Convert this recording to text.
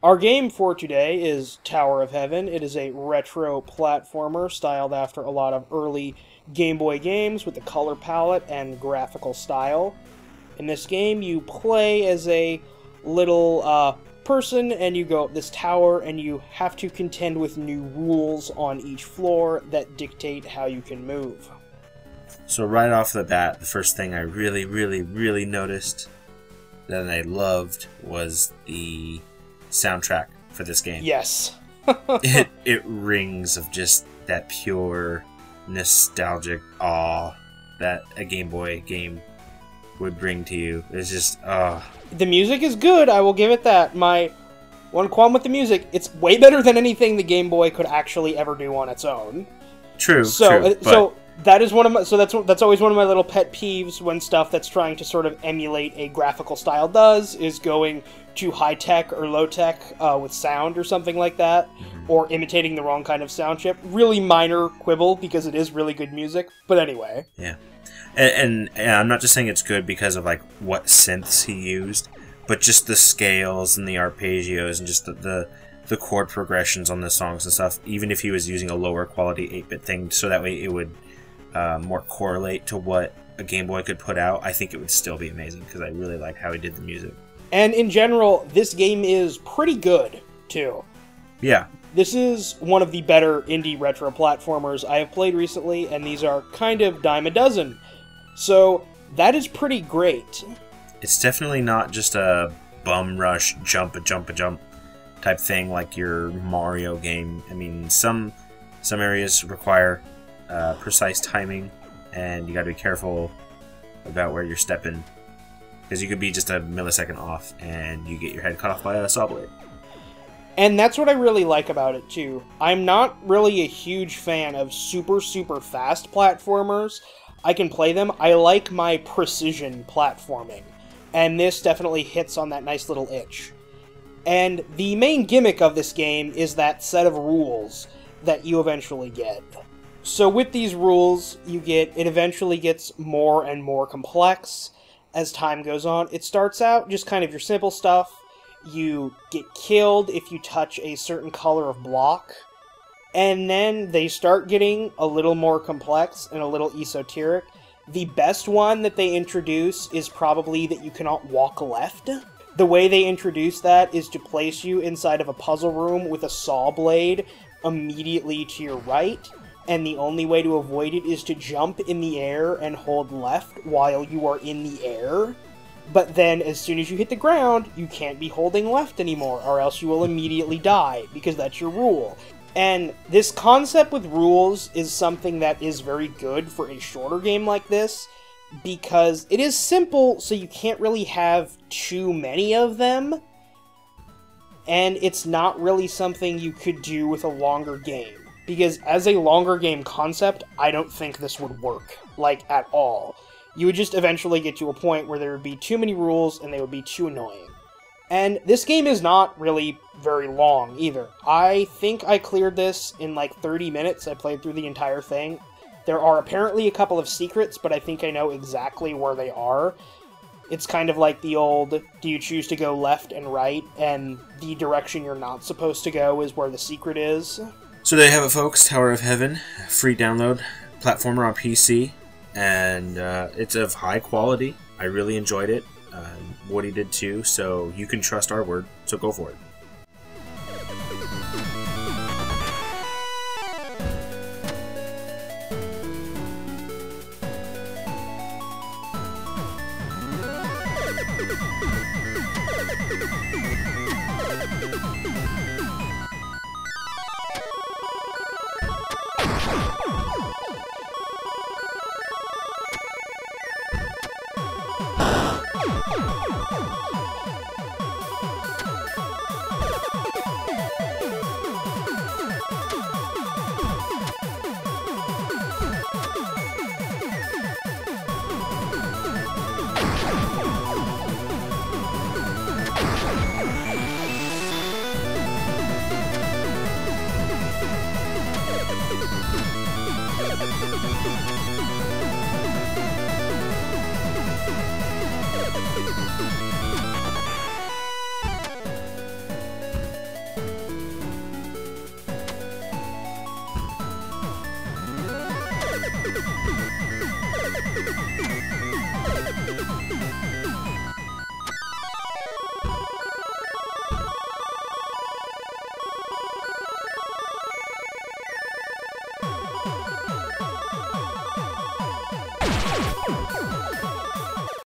Our game for today is Tower of Heaven. It is a retro platformer styled after a lot of early Game Boy games with the color palette and graphical style. In this game, you play as a little person, and you go up this tower, and you have to contend with new rules on each floor that dictate how you can move. So right off the bat, the first thing I really noticed that I loved was the soundtrack for this game. Yes. it rings of just that pure nostalgic awe that a Game Boy game would bring to you. It's just The music is good, I will give it that. My one qualm with the music, it's way better than anything the Game Boy could actually ever do on its own. True. So that is one of my that's always one of my little pet peeves when stuff that's trying to sort of emulate a graphical style is going too high tech or low tech with sound or something like that, or imitating the wrong kind of sound chip. Really minor quibble because it is really good music, but anyway. Yeah, and I'm not just saying it's good because of like what synths he used, but just the scales and the arpeggios and just the chord progressions on the songs and stuff. Even if he was using a lower quality 8-bit thing, so that way it would more correlate to what a Game Boy could put out, I think it would still be amazing because I really like how he did the music. And in general, this game is pretty good, too. Yeah. This is one of the better indie retro platformers I have played recently, and these are kind of dime a dozen. So, that is pretty great. It's definitely not just a bum rush, jump type thing like your Mario game. I mean, some areas require precise timing, and you gotta be careful about where you're stepping, because you could be just a millisecond off and you get your head cut off by a saw blade. And that's what I really like about it too. I'm not really a huge fan of super fast platformers. I can play them. I like my precision platforming, and this definitely hits on that nice little itch. And the main gimmick of this game is that set of rules that you eventually get. So with these rules, it eventually gets more and more complex as time goes on. It starts out just kind of your simple stuff. You get killed if you touch a certain color of block, and then they start getting a little more complex and a little esoteric. The best one that they introduce is probably that you cannot walk left. The way they introduce that is to place you inside of a puzzle room with a saw blade immediately to your right, and the only way to avoid it is to jump in the air and hold left while you are in the air. But then, as soon as you hit the ground, you can't be holding left anymore, or else you will immediately die, because that's your rule. And this concept with rules is something that is very good for a shorter game like this, because it is simple, so you can't really have too many of them, and it's not really something you could do with a longer game. Because as a longer game concept, I don't think this would work, like, at all. You would just eventually get to a point where there would be too many rules and they would be too annoying. And this game is not really very long, either. I think I cleared this in like 30 minutes. I played through the entire thing. There are apparently a couple of secrets, but I think I know exactly where they are. It's kind of like the old, do you choose to go left and right, and the direction you're not supposed to go is where the secret is. So there you have it, folks. Tower of Heaven, free download, platformer on PC, and it's of high quality. I really enjoyed it. Woody did too, so you can trust our word, so go for it.